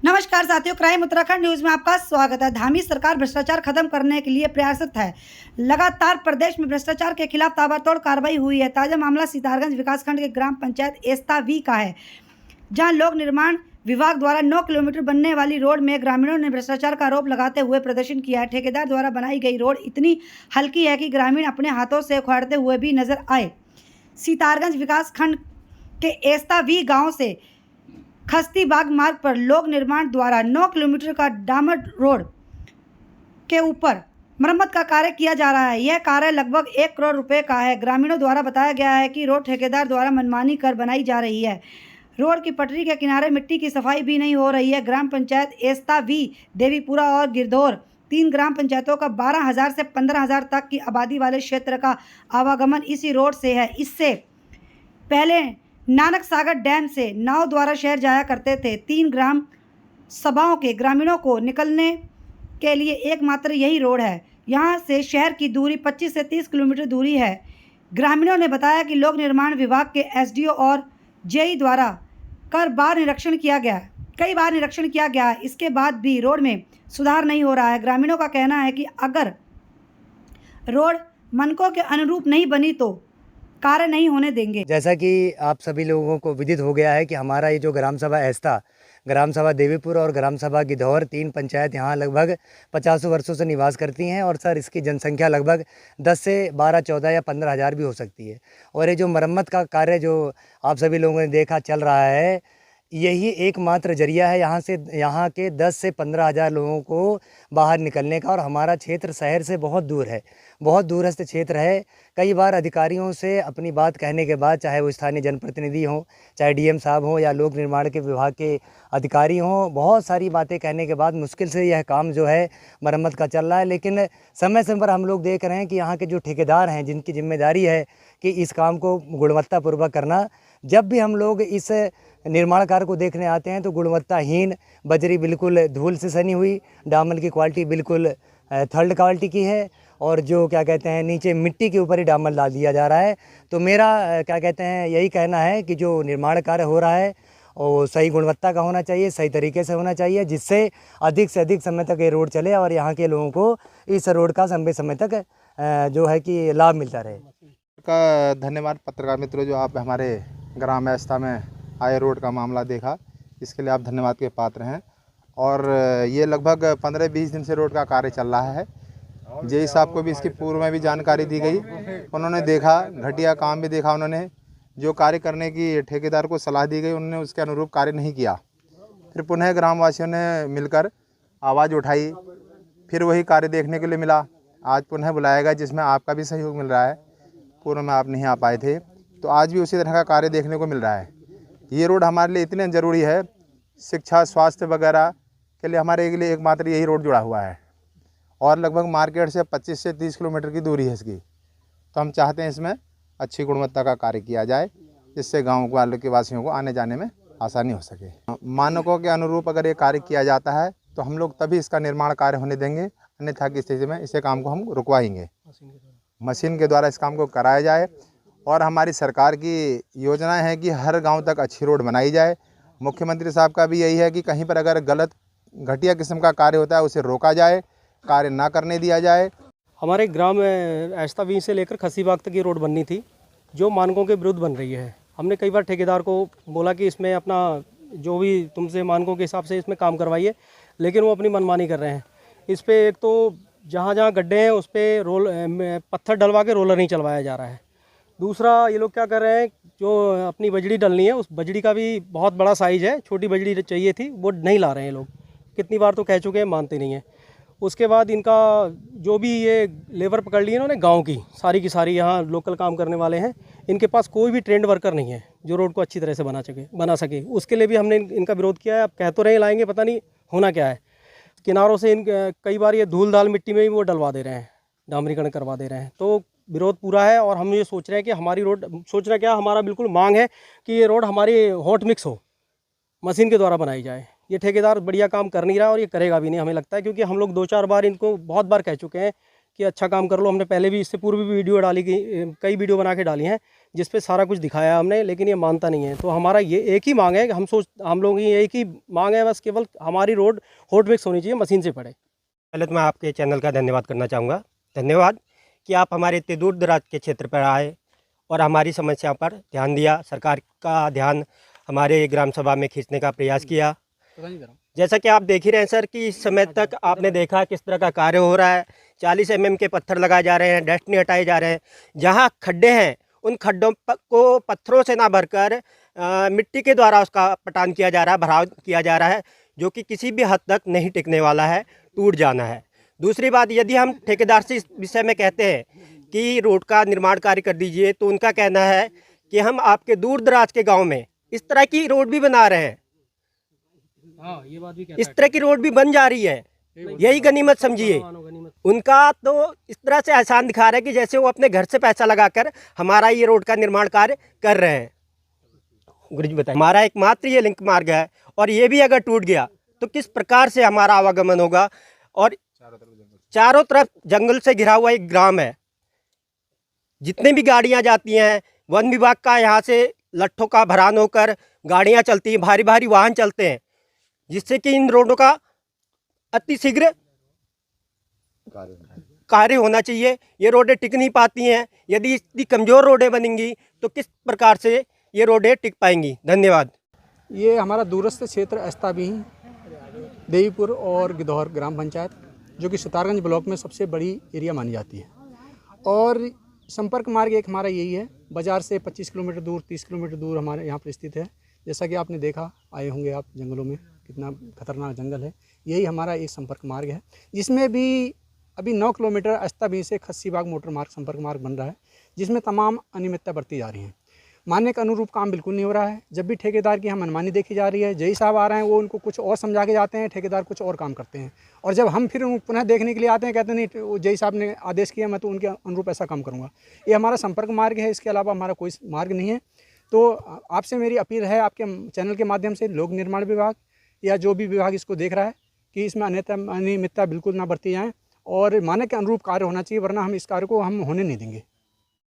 नमस्कार साथियों, crime Uttarakhand news में आपका स्वागत है। धामी सरकार भ्रष्टाचार खत्म करने के लिए प्रयासरत है। लगातार प्रदेश में भ्रष्टाचार के खिलाफ ताबड़तोड़ कार्रवाई हुई है। ताजा मामला सितारगंज विकासखंड के ग्राम पंचायत एस्ता वी का है, जहां लोक निर्माण विभाग द्वारा 9 किलोमीटर बनने वाली रोड में ग्रामीणों ने भ्रष्टाचार का आरोप लगाते हुए प्रदर्शन किया है। ठेकेदार द्वारा बनाई गई रोड इतनी हल्की है कि ग्रामीण अपने हाथों से उखाड़ते हुए भी नजर आए। सितारगंज विकासखंड के एस्ता वी गाँव से खस्ती बाग मार्ग पर लोक निर्माण द्वारा 9 किलोमीटर का डामर रोड के ऊपर मरम्मत का कार्य किया जा रहा है। यह कार्य लगभग 1 करोड़ रुपए का है। ग्रामीणों द्वारा बताया गया है कि रोड ठेकेदार द्वारा मनमानी कर बनाई जा रही है। रोड की पटरी के किनारे मिट्टी की सफाई भी नहीं हो रही है। ग्राम पंचायत एस्ता वी, देवीपुरा और गिरधौर 3 ग्राम पंचायतों का 12,000 से 15,000 तक की आबादी वाले क्षेत्र का आवागमन इसी रोड से है। इससे पहले नानक सागर डैम से नाव द्वारा शहर जाया करते थे। 3 ग्राम सभाओं के ग्रामीणों को निकलने के लिए एकमात्र यही रोड है। यहाँ से शहर की दूरी 25 से 30 किलोमीटर दूरी है। ग्रामीणों ने बताया कि लोक निर्माण विभाग के एसडीओ और जेई द्वारा कई बार निरीक्षण किया गया है। इसके बाद भी रोड में सुधार नहीं हो रहा है। ग्रामीणों का कहना है कि अगर रोड मानकों के अनुरूप नहीं बनी तो कार्य नहीं होने देंगे। जैसा कि आप सभी लोगों को विदित हो गया है कि हमारा ये जो ग्राम सभा एस्ता, ग्राम सभा देवीपुर और ग्राम सभा गिद्धौर 3 पंचायत यहाँ लगभग 50 वर्षों से निवास करती हैं और सर इसकी जनसंख्या लगभग 10 से 12, 14 या 15,000 भी हो सकती है। और ये जो मरम्मत का कार्य जो आप सभी लोगों ने देखा चल रहा है, यही एकमात्र जरिया है यहाँ के 10 से 15,000 लोगों को बाहर निकलने का। और हमारा क्षेत्र शहर से बहुत दूर है, बहुत दूरस्थ क्षेत्र है। कई बार अधिकारियों से अपनी बात कहने के बाद, चाहे वो स्थानीय जनप्रतिनिधि हों, चाहे डीएम साहब हों या लोक निर्माण के विभाग के अधिकारी हों, बहुत सारी बातें कहने के बाद मुश्किल से यह काम जो है मरम्मत का चल रहा है। लेकिन समय समय पर हम लोग देख रहे हैं कि यहाँ के जो ठेकेदार हैं, जिनकी जिम्मेदारी है कि इस काम को गुणवत्तापूर्वक करना, जब भी हम लोग इस निर्माण कार्य को देखने आते हैं तो गुणवत्ताहीन, बजरी बिल्कुल धूल से सनी हुई, डामर की क्वालिटी बिल्कुल थर्ड क्वालिटी की है और जो क्या कहते हैं नीचे मिट्टी के ऊपर ही डामर डाल दिया जा रहा है। तो मेरा क्या कहते हैं यही कहना है कि जो निर्माण कार्य हो रहा है वो सही गुणवत्ता का होना चाहिए, सही तरीके से होना चाहिए, जिससे अधिक से अधिक समय तक ये रोड चले और यहाँ के लोगों को इस रोड का लंबे समय तक जो है कि लाभ मिलता रहे। का धन्यवाद पत्रकार मित्रों, जो आप हमारे ग्राम एस्ता में आए रोड का मामला देखा, इसके लिए आप धन्यवाद के पात्र हैं। और ये लगभग 15-20 दिन से रोड का कार्य चल रहा है। जेई साहब को भी इसकी पूर्व में भी जानकारी दी गई, उन्होंने देखा, घटिया काम भी देखा। उन्होंने जो कार्य करने की ठेकेदार को सलाह दी गई, उन्होंने उसके अनुरूप कार्य नहीं किया। फिर पुनः ग्रामवासियों ने मिलकर आवाज़ उठाई, फिर वही कार्य देखने के लिए मिला। आज पुनः बुलाया गया, जिसमें आपका भी सहयोग मिल रहा है। पूर्व में आप नहीं आ पाए थे, तो आज भी उसी तरह का कार्य देखने को मिल रहा है। ये रोड हमारे लिए इतने ज़रूरी है, शिक्षा, स्वास्थ्य वगैरह के लिए हमारे लिए एकमात्र यही रोड जुड़ा हुआ है। और लगभग मार्केट से 25 से 30 किलोमीटर की दूरी है इसकी। तो हम चाहते हैं इसमें अच्छी गुणवत्ता का कार्य किया जाए, जिससे गाँव वालों के वासियों को आने जाने में आसानी हो सके। मानकों के अनुरूप अगर ये कार्य किया जाता है तो हम लोग तभी इसका निर्माण कार्य होने देंगे, अन्यथा की स्थिति में इसे काम को हम रुकवाएंगे। मशीन के द्वारा इस काम को कराया जाए। और हमारी सरकार की योजना है कि हर गांव तक अच्छी रोड बनाई जाए। मुख्यमंत्री साहब का भी यही है कि कहीं पर अगर गलत घटिया किस्म का कार्य होता है उसे रोका जाए, कार्य ना करने दिया जाए। हमारे ग्राम एस्ता वी से लेकर खस्सी बाग तक ये रोड बननी थी, जो मानकों के विरुद्ध बन रही है। हमने कई बार ठेकेदार को बोला कि इसमें अपना जो भी तुमसे मानकों के हिसाब से इसमें काम करवाइए, लेकिन वो अपनी मनमानी कर रहे हैं। इस पर एक तो जहाँ जहाँ गड्ढे हैं उस पर पत्थर डलवा के रोलर नहीं चलवाया जा रहा है। दूसरा, ये लोग क्या कर रहे हैं, जो अपनी बजड़ी डलनी है उस बजड़ी का भी बहुत बड़ा साइज़ है, छोटी बजड़ी चाहिए थी, वो नहीं ला रहे हैं लोग। कितनी बार तो कह चुके हैं, मानते नहीं हैं। उसके बाद इनका जो भी ये लेबर पकड़ ली इन्होंने गांव की सारी यहाँ लोकल काम करने वाले हैं, इनके पास कोई भी ट्रेंड वर्कर नहीं है जो रोड को अच्छी तरह से बना सके। उसके लिए भी हमने इनका विरोध किया है। अब कह तो रहे लाएंगे, पता नहीं होना क्या है। किनारों से कई बार ये धूल धाल मिट्टी में भी वो डलवा दे रहे हैं, डामरीकरण करवा दे रहे हैं। तो विरोध पूरा है। और हम ये सोच रहे हैं कि हमारी रोड, सोचना क्या, हमारा बिल्कुल मांग है कि ये रोड हमारी हॉट मिक्स हो, मशीन के द्वारा बनाई जाए। ये ठेकेदार बढ़िया काम कर नहीं रहा और ये करेगा भी नहीं, हमें लगता है, क्योंकि हम लोग 2-4 बार इनको बहुत बार कह चुके हैं कि अच्छा काम कर लो। हमने पहले भी, इससे पूर्व भी वीडियो डाली गई, कई वीडियो बना के डाली हैं, जिस पे सारा कुछ दिखाया हमने, लेकिन ये मानता नहीं है। तो हमारा ये एक ही मांग है कि हम लोगों की एक ही मांग है, बस केवल हमारी रोड हॉट मिक्स होनी चाहिए, मशीन से पड़े। पहले तो मैं आपके चैनल का धन्यवाद करना चाहूँगा। धन्यवाद कि आप हमारे इतने दूर दराज के क्षेत्र पर आए और हमारी समस्या पर ध्यान दिया, सरकार का ध्यान हमारे ग्राम सभा में खींचने का प्रयास किया। जैसा कि आप देख ही रहे हैं सर कि इस समय तक आपने देखा किस तरह का कार्य हो रहा है। 40 mm के पत्थर लगाए जा रहे हैं, डस्ट नहीं हटाए जा रहे हैं। जहाँ खड्डे हैं उन खड्डों को पत्थरों से ना भरकर मिट्टी के द्वारा उसका पटान किया जा रहा है, भराव किया जा रहा है, जो कि किसी भी हद तक नहीं टिकने वाला है, टूट जाना है। दूसरी बात, यदि हम ठेकेदार से इस विषय में कहते हैं कि रोड का निर्माण कार्य कर दीजिए, तो उनका कहना है कि हम आपके दूर दराज के गाँव में इस तरह की रोड भी बना रहे हैं। हाँ, ये बात भी इस तरह की रोड भी बन जा रही है, यही गनीमत समझिए। उनका तो इस तरह से एहसान दिखा रहे हैं कि जैसे वो अपने घर से पैसा लगाकर हमारा ये रोड का निर्माण कार्य कर रहे हैं। गुरु जी बताइए, हमारा एकमात्र ये लिंक मार्ग है और ये भी अगर टूट गया तो किस प्रकार से हमारा आवागमन होगा। और चारों तरफ जंगल से घिरा हुआ एक ग्राम है, जितने भी गाड़ियां जाती हैं, वन विभाग का यहाँ से लट्ठों का भरान होकर गाड़ियां चलती हैं, भारी भारी वाहन चलते हैं, जिससे कि इन रोडों का अतिशीघ्र कार्य होना चाहिए। ये रोडें टिक नहीं पाती हैं। यदि इतनी कमज़ोर रोडें बनेंगी तो किस प्रकार से ये रोडें टिक पाएंगी। धन्यवाद। ये हमारा दूरस्थ क्षेत्र अस्ताबीही, देवीपुर और गिद्धौर ग्राम पंचायत, जो कि सितारगंज ब्लॉक में सबसे बड़ी एरिया मानी जाती है। और संपर्क मार्ग एक हमारा यही है, बाज़ार से 25 किलोमीटर दूर, 30 किलोमीटर दूर हमारे यहाँ पर स्थित है। जैसा कि आपने देखा, आए होंगे आप जंगलों में, कितना खतरनाक जंगल है। यही हमारा एक संपर्क मार्ग है, जिसमें भी अभी 9 किलोमीटर अस्ताबीही से खस्सीबाग मोटर मार्ग संपर्क मार्ग बन रहा है, जिसमें तमाम अनियमितता बरती जा रही हैं। मानने के अनुरूप काम बिल्कुल नहीं हो रहा है। जब भी ठेकेदार की हम मनमानी देखी जा रही है, जय साहब आ रहे हैं, वो उनको कुछ और समझा के जाते हैं, ठेकेदार कुछ और काम करते हैं। और जब हम फिर उनको पुनः देखने के लिए आते हैं, कहते हैं नहीं, वो जय साहब ने आदेश किया, मैं तो उनके अनुरूप ऐसा काम करूँगा। ये हमारा संपर्क मार्ग है, इसके अलावा हमारा कोई मार्ग नहीं है। तो आपसे मेरी अपील है, आपके चैनल के माध्यम से, लोक निर्माण विभाग या जो भी विभाग इसको देख रहा है, कि इसमें अनियमितता बिल्कुल ना बरती जाएँ और मानक के अनुरूप कार्य होना चाहिए, वरना हम इस कार्य को हम होने नहीं देंगे।